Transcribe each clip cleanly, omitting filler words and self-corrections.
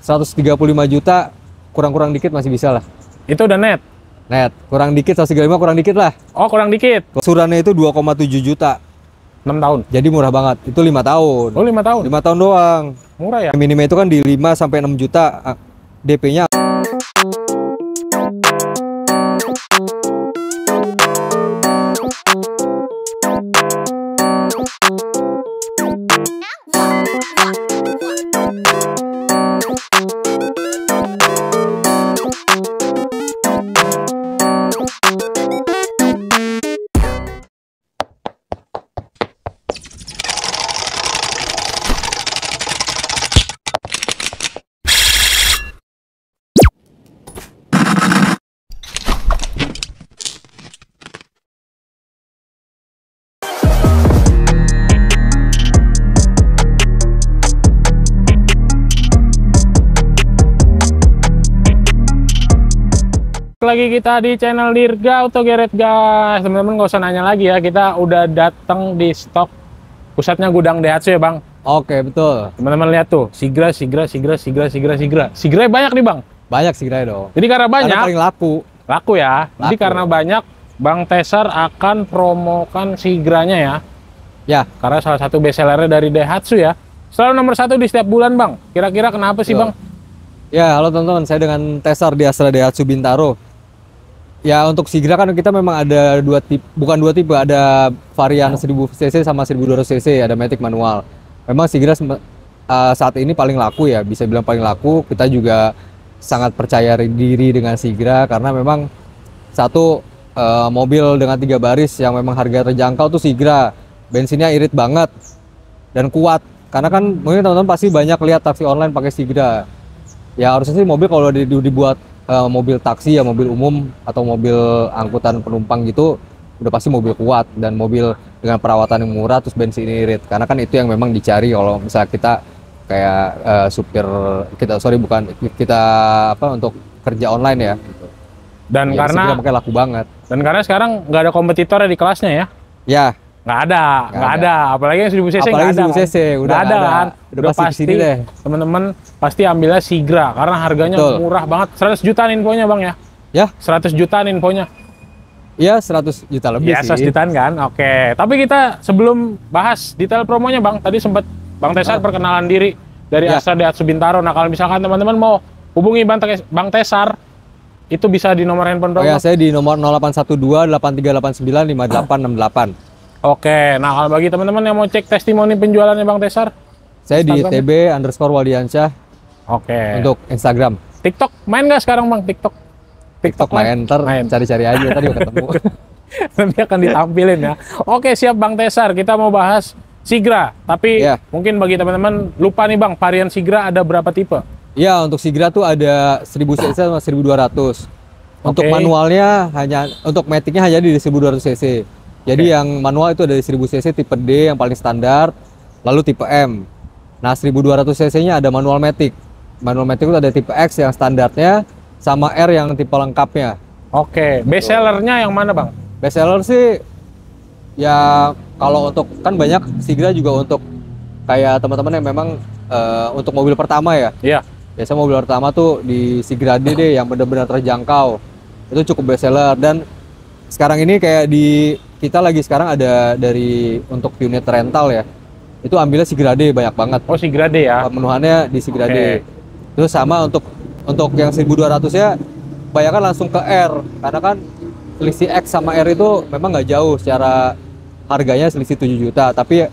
135 juta, kurang-kurang dikit masih bisa lah. Itu udah net? Net, kurang dikit, 135 kurang dikit lah. Oh, kurang dikit. Angsurannya itu 2,7 juta. 6 tahun. Jadi murah banget. Itu 5 tahun. Oh, 5 tahun. 5 tahun doang. Murah ya? Minimum itu kan di 5 sampai 6 juta DP-nya. Lagi kita di channel Dirga Auto Garage, guys. Teman-teman nggak usah nanya lagi ya, kita udah datang di stok pusatnya gudang Daihatsu ya, Bang. Oke, betul. Teman-teman lihat tuh, Sigra banyak nih, Bang. Banyak sih kira dong. Jadi karena banyak, Karena paling laku. ya. Jadi karena banyak, Bang Tesar akan promokan Sigranya ya. Ya, Karena salah satu bestsellernya dari Daihatsu ya. Selalu nomor 1 di setiap bulan, Bang. Kira-kira kenapa sih, betul. Bang? Ya, halo teman-teman, saya dengan Tesar di Astra Daihatsu Bintaro. Ya, untuk Sigra kan kita memang ada bukan dua tipe, ada varian 1000 cc sama 1200 cc, ada matic manual. Memang Sigra saat ini paling laku ya, bisa bilang paling laku. Kita juga sangat percaya diri dengan Sigra karena memang satu mobil dengan 3 baris yang memang harga terjangkau tuh Sigra. Bensinnya irit banget dan kuat. Karena kan mungkin teman-teman pasti banyak lihat taksi online pakai Sigra. Ya harusnya sih mobil kalau dibuat mobil taksi ya, mobil umum atau mobil angkutan penumpang gitu, udah pasti mobil kuat dan mobil dengan perawatan yang murah terus bensin irit. Karena kan itu yang memang dicari kalau misalnya kita kayak supir kita untuk kerja online ya. Dan Ya, karena makanya laku banget. Dan karena sekarang nggak ada kompetitornya di kelasnya ya. Ya, Nggak ada. Apalagi yang 1000 cc nggak apalagi ada. 1000 cc udah Nggak ada kan. Udah pasti kesini deh. Teman-teman pasti ambilnya Sigra karena harganya Betul. murah banget. 100 jutaan infonya, Bang ya. Ya, 100 jutaan infonya. iya 100 juta lebih Ya, sih. 100 jutaan kan. Oke. Tapi kita sebelum bahas detail promonya, Bang, tadi sempat Bang Tesar perkenalan diri dari Ya. Astra Daihatsu Bintaro. Nah, kalau misalkan teman-teman mau hubungi Bang Tesar, itu bisa di nomor handphone Oh ya, berapa? saya di nomor 0812 8389 5868. Oke. Nah, kalau bagi teman-teman yang mau cek testimoni penjualannya Bang Tesar, Saya di Instagram? TB_Waldiansyah oke. untuk Instagram. TikTok main nggak sekarang, Bang? TikTok main, ntar Main. cari-cari aja tadi ketemu. Nanti akan ditampilin ya. Oke, siap Bang Tesar. Kita mau bahas Sigra. Tapi Iya. mungkin bagi teman-teman lupa nih, Bang, varian Sigra ada berapa tipe? Iya, untuk Sigra tuh ada 1000 cc sama 1200. Untuk Oke. manualnya untuk maticnya hanya di 1200 cc. Jadi yang manual itu ada di 1000 cc tipe D yang paling standar, lalu tipe M. Nah, 1200 cc-nya ada manual matic. Manual matic itu ada tipe X yang standarnya sama R yang tipe lengkapnya. Oke, best sellernya yang mana, Bang? Best seller sih ya kalau untuk kan banyak Sigra juga untuk kayak teman-teman yang memang untuk mobil pertama ya. Iya. Biasa mobil pertama tuh di Sigra D deh yang benar-benar terjangkau. Itu cukup best seller dan sekarang ini kayak kita lagi sekarang ada untuk unit rental ya. Itu ambilnya Sigra D banyak banget. Oh, Sigra D ya. Pemenuhannya di Sigra D. Terus sama untuk yang 1200 ya kebanyakan langsung ke R karena kan selisih X sama R itu memang nggak jauh secara harganya, selisih 7 juta tapi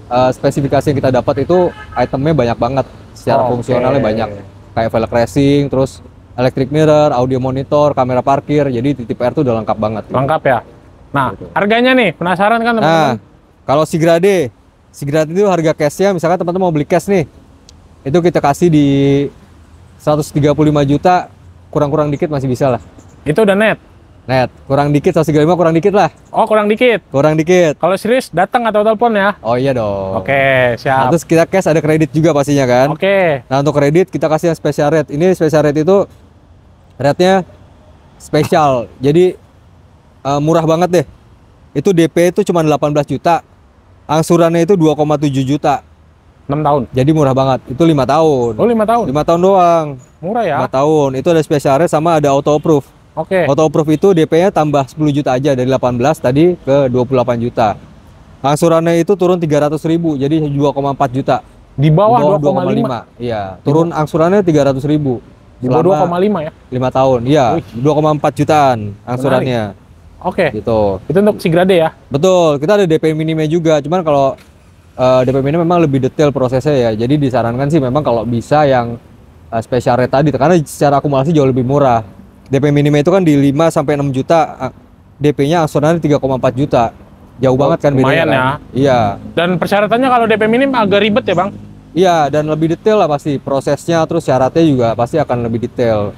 spesifikasi yang kita dapat itu itemnya banyak banget secara fungsionalnya banyak kayak velg racing, terus electric mirror, audio monitor, kamera parkir, jadi di tipe R tuh udah lengkap banget. Lengkap ya. Nah, harganya nih penasaran kan teman-teman? Nah, kalau Sigra D itu harga cashnya misalkan teman-teman mau beli cash nih, itu kita kasih di 135 juta, kurang-kurang dikit masih bisa lah. Itu udah net? Net, kurang dikit, 135 kurang dikit lah. Oh, kurang dikit? Kurang dikit. Kalau serius, datang atau telepon ya? Oh iya dong. Oke, Nah, siap. terus kita cash ada kredit juga pastinya kan. Oke. Nah, untuk kredit kita kasih yang special rate. Ini special rate itu rate-nya spesial. Jadi murah banget deh. Itu DP itu cuma 18 juta. Angsurannya itu 2,7 juta. 6 tahun. Jadi murah banget. Itu 5 tahun. Oh, 5 tahun. 5 tahun doang. Murah ya? 5 tahun. Itu ada special rate sama ada auto approve. Oke. Auto approve itu DP-nya tambah 10 juta aja dari 18 tadi ke 28 juta. Angsurannya itu turun 300.000 jadi 2,4 juta. Di bawah 2,5. Iya, turun angsurannya 300.000. Di bawah 2,5 ya? 5 tahun. Iya, Wih. 2,4 jutaan angsurannya. Oke. Gitu. Itu untuk si Grade ya? Betul, kita ada DP minimnya juga. Cuman kalau DP minim memang lebih detail prosesnya ya. Jadi disarankan sih memang kalau bisa yang special rate tadi karena secara akumulasi jauh lebih murah. DP minimnya itu kan di 5 sampai 6 juta, DP-nya angsurannya 3,4 juta. Jauh banget kan lumayan bedanya ya. kan? Iya. Dan persyaratannya kalau DP minim agak ribet ya, Bang? Iya, dan lebih detail lah pasti. Prosesnya terus syaratnya juga pasti akan lebih detail.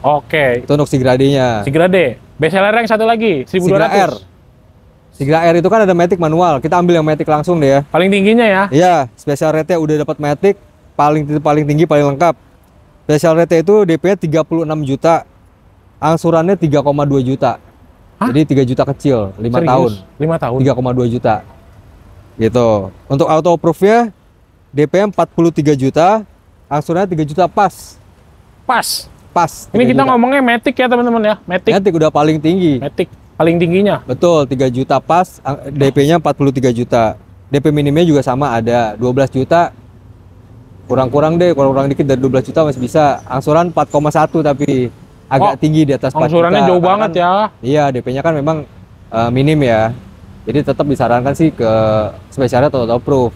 Oke. Itu untuk si Grade-nya. Si Grade. BCLR yang satu lagi, 1200. Sigra R. Sigra R itu kan ada matic manual. Kita ambil yang matic langsung deh ya. Paling tingginya ya? Iya, special rate-nya udah dapat matic, paling tinggi, paling lengkap. Special rate itu DP-nya 36 juta, angsurannya 3,2 juta. Hah? Jadi 3 juta kecil, 5 tahun. 5 tahun. 3,2 juta. Gitu. Untuk auto approve-nya DP-nya 43 juta, angsurannya 3 juta pas. Pas. Pas. Ini 3 kita juta. ngomongnya Matic ya, teman-teman ya. Matic. Matic udah paling tinggi. Matic paling tingginya. Betul, 3 juta pas, DP-nya 43 juta. DP minimnya juga sama ada 12 juta. Kurang-kurang dikit dari 12 juta masih bisa. Angsuran 4,1 tapi agak tinggi di atas 4 juta. Angsurannya jauh Karena banget ya. Iya, DP-nya kan memang minim ya. Jadi tetap disarankan sih ke spesialnya atau approve.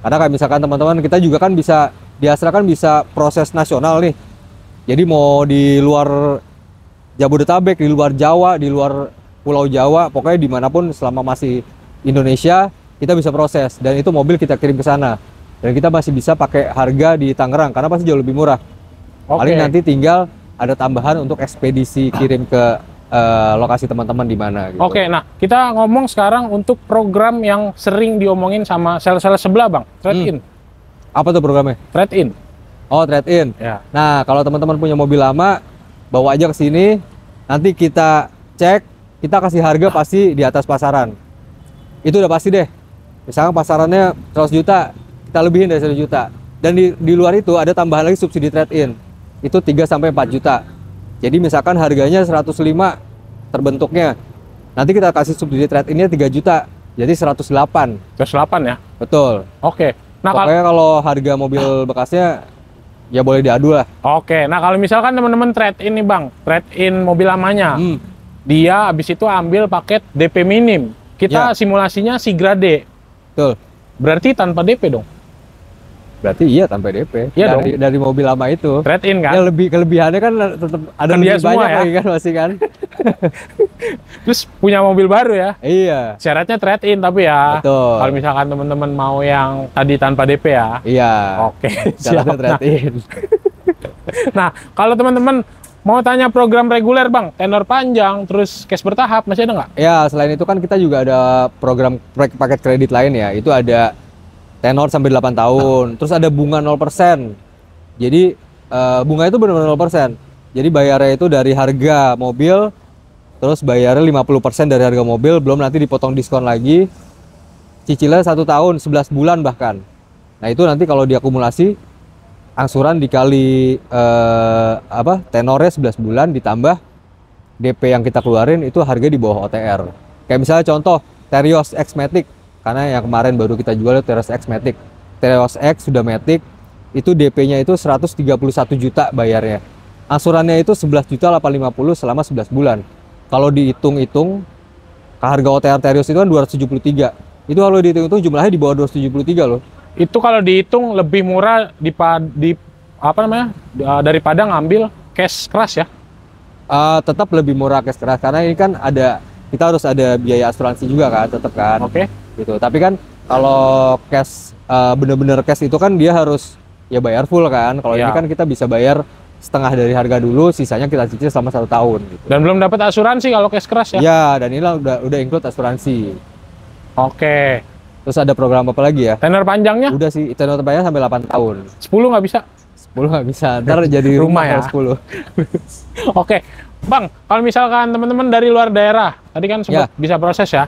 Karena kayak misalkan teman-teman kita juga kan bisa di Astra kan bisa proses nasional nih. Jadi mau di luar Jabodetabek, di luar Jawa, di luar Pulau Jawa, pokoknya dimanapun selama masih Indonesia kita bisa proses dan itu mobil kita kirim ke sana. Dan kita masih bisa pakai harga di Tangerang karena pasti jauh lebih murah. Oke. Paling nanti tinggal ada tambahan untuk ekspedisi kirim ke lokasi teman-teman di mana gitu. Oke, nah kita ngomong sekarang untuk program yang sering diomongin sama sales-sales sebelah, Bang. Trade-in. Apa tuh programnya? Trade-in. Oh, trade-in. Ya. Nah, kalau teman-teman punya mobil lama, bawa aja ke sini. Nanti kita cek, kita kasih harga pasti di atas pasaran. Itu udah pasti deh. Misalnya pasarannya 100 juta, kita lebihin dari 100 juta. Dan di luar itu ada tambahan lagi subsidi trade-in. Itu 3 sampai 4 juta. Jadi misalkan harganya 105 terbentuknya. Nanti kita kasih subsidi trade-in-nya 3 juta. Jadi 108. 108 ya. Betul. Oke. Nah, Pokoknya kalau harga mobil bekasnya ya boleh diadu lah. Oke. Nah, kalau misalkan teman-teman trade-in nih, Bang. Trade-in mobil lamanya. Dia habis itu ambil paket DP minim. Kita Ya. simulasinya si Grade. Betul. Berarti tanpa DP dong. Berarti iya tanpa DP. Iya dari mobil lama itu. Trade-in kan. Ya kelebihannya kan tetap ada Kan dia lebih semua banyak ya. lagi kan masih kan. Terus punya mobil baru ya. Iya. Syaratnya trade-in tapi ya. Betul. Kalau misalkan teman-teman mau yang tadi tanpa DP ya. Iya. Oke. Syaratnya siap. trade-in. Nah, kalau teman-teman mau tanya program reguler, Bang, tenor panjang, terus cash bertahap, masih ada nggak? Ya, selain itu kan kita juga ada program paket kredit lain ya. Itu ada tenor sampai 8 tahun. Terus ada bunga 0%. Jadi bunga itu benar-benar 0%. Jadi bayarnya itu dari harga mobil, terus bayarnya 50% dari harga mobil, belum nanti dipotong diskon lagi. Cicilnya 1 tahun, 11 bulan bahkan. Nah itu nanti kalau diakumulasi, angsuran dikali tenornya 11 bulan ditambah DP yang kita keluarin itu harga di bawah OTR. Kayak misalnya contoh Terios X Matic, karena yang kemarin baru kita jual itu Terios X Matic. Terios X sudah Matic, itu DP-nya itu 131 juta bayarnya. Angsurannya itu 11.850 selama 11 bulan. Kalau dihitung-hitung, harga OTR Terios itu kan 273. Itu kalau dihitung-hitung jumlahnya di bawah 273 loh. Itu kalau dihitung lebih murah daripada ngambil cash keras ya. Tetap lebih murah cash keras karena ini kan kita harus ada biaya asuransi juga kan, tetap kan. Oke. Gitu. Tapi kan kalau cash bener-bener cash itu kan dia harus ya bayar full kan. Kalau ini Ya. kan kita bisa bayar setengah dari harga dulu, sisanya kita cicil selama 1 tahun. Gitu. Dan belum dapat asuransi kalau cash keras ya. Ya, dan ini udah include asuransi. Oke. Terus ada program apa lagi ya? Tenor panjangnya Udah sih, tenor terpanjang sampai 8 tahun. 10 nggak bisa. 10 nggak bisa, ntar jadi Rumah rumah ya. kalau 10. Oke. Bang, kalau misalkan teman-teman dari luar daerah, tadi kan sempat bisa proses ya.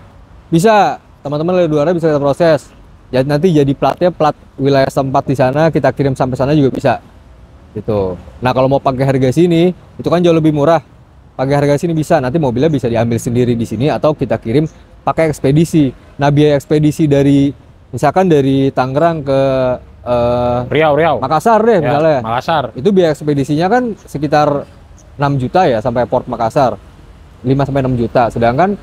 Bisa, teman-teman dari luar bisa kita proses. jadi nanti jadi platnya plat wilayah setempat di sana, kita kirim sampai sana juga bisa gitu. Nah kalau mau pakai harga sini itu kan jauh lebih murah, pakai harga sini bisa, nanti mobilnya bisa diambil sendiri di sini atau kita kirim pakai ekspedisi. Nah biaya ekspedisi dari misalkan dari Tangerang ke Riau. Makassar deh misalnya, Makassar. itu biaya ekspedisinya kan sekitar 6 juta ya sampai Port Makassar, 5-6 juta, sedangkan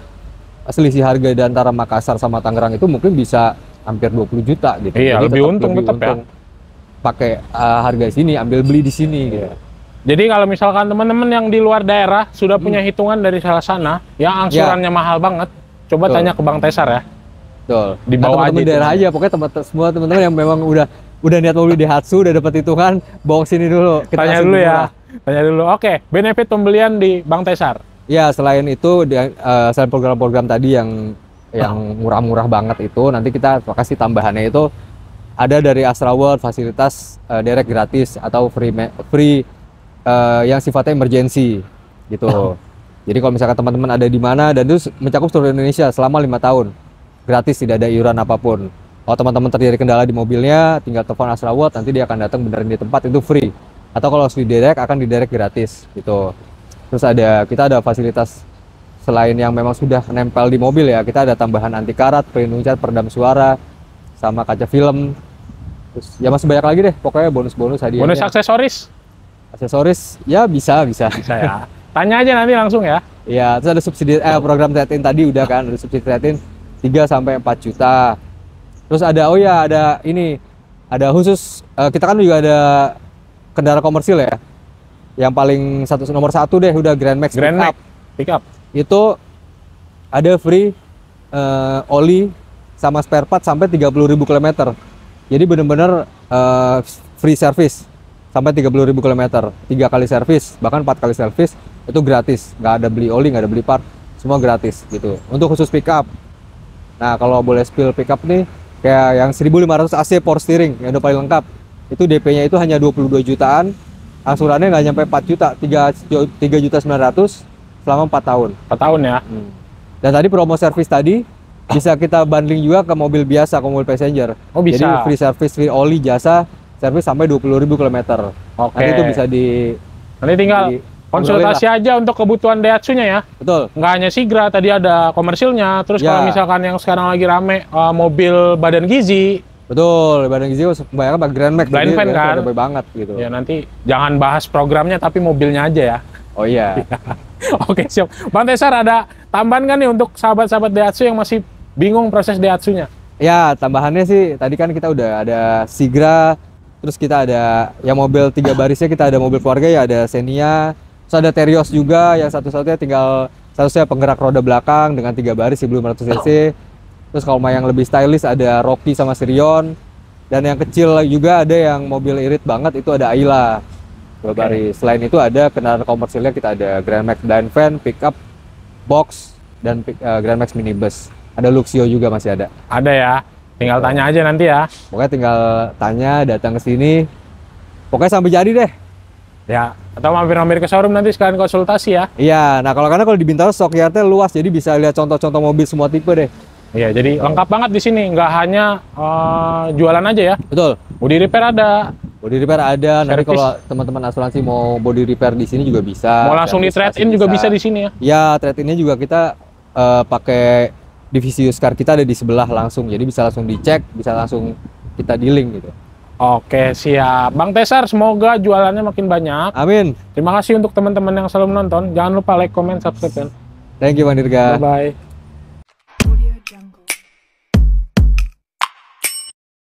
selisih harga di antara Makassar sama Tangerang itu mungkin bisa hampir 20 juta gitu. Iya, Jadi lebih tetap untung tetap ya. Pakai harga sini, ambil beli di sini gitu. Jadi kalau misalkan teman-teman yang di luar daerah sudah punya hitungan dari salah sana, yang angsurannya mahal banget, coba tanya ke Bang Tesar ya. Betul. Di bawah teman-teman aja daerah aja, pokoknya semua teman-teman yang memang udah niat mau beli Daihatsu, udah dapat hitungan, bawa sini dulu. Kita Tanya kasih dulu murah. ya. Tanya dulu. Oke, benefit pembelian di Bang Tesar. Ya, selain itu, selain program-program tadi yang murah-murah banget itu, nanti kita kasih tambahannya itu ada dari Astra World fasilitas direct gratis atau free yang sifatnya emergency gitu. Jadi kalau misalkan teman-teman ada di mana dan itu mencakup seluruh Indonesia selama 5 tahun, gratis, tidak ada iuran apapun. Kalau teman-teman terjadi kendala di mobilnya, tinggal telepon Astra World, nanti dia akan datang benerin di tempat, itu free. Atau kalau harus diderek, akan diderek gratis gitu. Terus kita ada fasilitas selain yang memang sudah nempel di mobil ya, kita ada tambahan anti karat, pelindung cat, peredam suara, sama kaca film. Terus ya masih banyak lagi deh, pokoknya bonus-bonus hadiahnya. Bonus Aksesoris ya bisa ya. Tanya aja nanti langsung ya. Iya, terus ada subsidi program trade-in tadi udah kan, ada subsidi trade-in 3 sampai 4 juta. Terus ada ada khusus kita kan juga ada kendaraan komersil ya. Yang paling nomor satu deh udah Grand Max Pickup. Itu ada free oli sama spare part sampai 30.000 km. Jadi bener-bener free service sampai 30.000 km, 3 kali servis, bahkan 4 kali servis itu gratis, nggak ada beli oli, nggak ada beli part, semua gratis gitu. Untuk khusus pickup. Nah kalau boleh spill pickup nih, kayak yang 1.500 AC power steering yang udah paling lengkap, itu DP-nya itu hanya 22 jutaan, angsurannya nggak nyampe 4 juta, 3.900.000 selama 4 tahun. 4 tahun ya. Dan tadi promo servis tadi bisa kita bundling juga ke mobil biasa, ke mobil passenger. Oh bisa. Jadi free service, free oli, jasa servis sampai 20.000 km. Oke. Nanti itu bisa nanti tinggal konsultasi aja untuk kebutuhan Daihatsu-nya ya. Betul. Nggak hanya Sigra, tadi ada komersilnya. Terus Ya. kalau misalkan yang sekarang lagi rame mobil badan gizi. Betul, badan gizi kebanyakan pakai Grand Max. Blind fan kan. Udah banget gitu. Ya nanti jangan bahas programnya tapi mobilnya aja ya. Oh iya. Oke siap. Bang Tesar ada tambahan kan nih untuk sahabat-sahabat Daihatsu yang masih bingung proses Daihatsu-nya? Ya, tambahannya sih tadi kan kita udah ada Sigra, terus kita ada yang mobil 3 barisnya, kita ada mobil keluarga ya, ada Xenia, terus ada Terios juga yang satu-satunya penggerak roda belakang dengan 3 baris 1.500 cc. Terus kalau mau yang lebih stylish ada Rocky sama Sirion, dan yang kecil juga ada yang mobil irit banget itu ada Ayla 2 baris. Selain itu ada kendaraan komersilnya, kita ada Grand Max Blind Van, Pickup, Box, dan Grand Max Minibus. Ada Luxio juga masih ada. Ada ya. Tinggal tanya aja nanti ya. Pokoknya tinggal tanya, datang ke sini. Pokoknya sampai jadi deh. Ya, atau mampir-mampir ke showroom nanti sekalian konsultasi ya. Iya, nah karena kalau di Bintaro stockyardnya luas, jadi bisa lihat contoh-contoh mobil semua tipe deh. Iya, jadi lengkap banget di sini. Nggak hanya jualan aja ya. Betul. Body repair ada. Body repair ada. Nanti Servis. kalau teman-teman asuransi mau body repair di sini juga bisa. Mau langsung di trade-in juga bisa di sini ya. Ya, trade-innya juga kita pakai divisi used car, kita ada di sebelah langsung. Jadi bisa langsung dicek, bisa langsung kita dealing gitu. Oke, siap. Bang Tesar, semoga jualannya makin banyak. Amin. Terima kasih untuk teman-teman yang selalu menonton. Jangan lupa like, comment, subscribe. Thank you Bang Dirga. Bye-bye.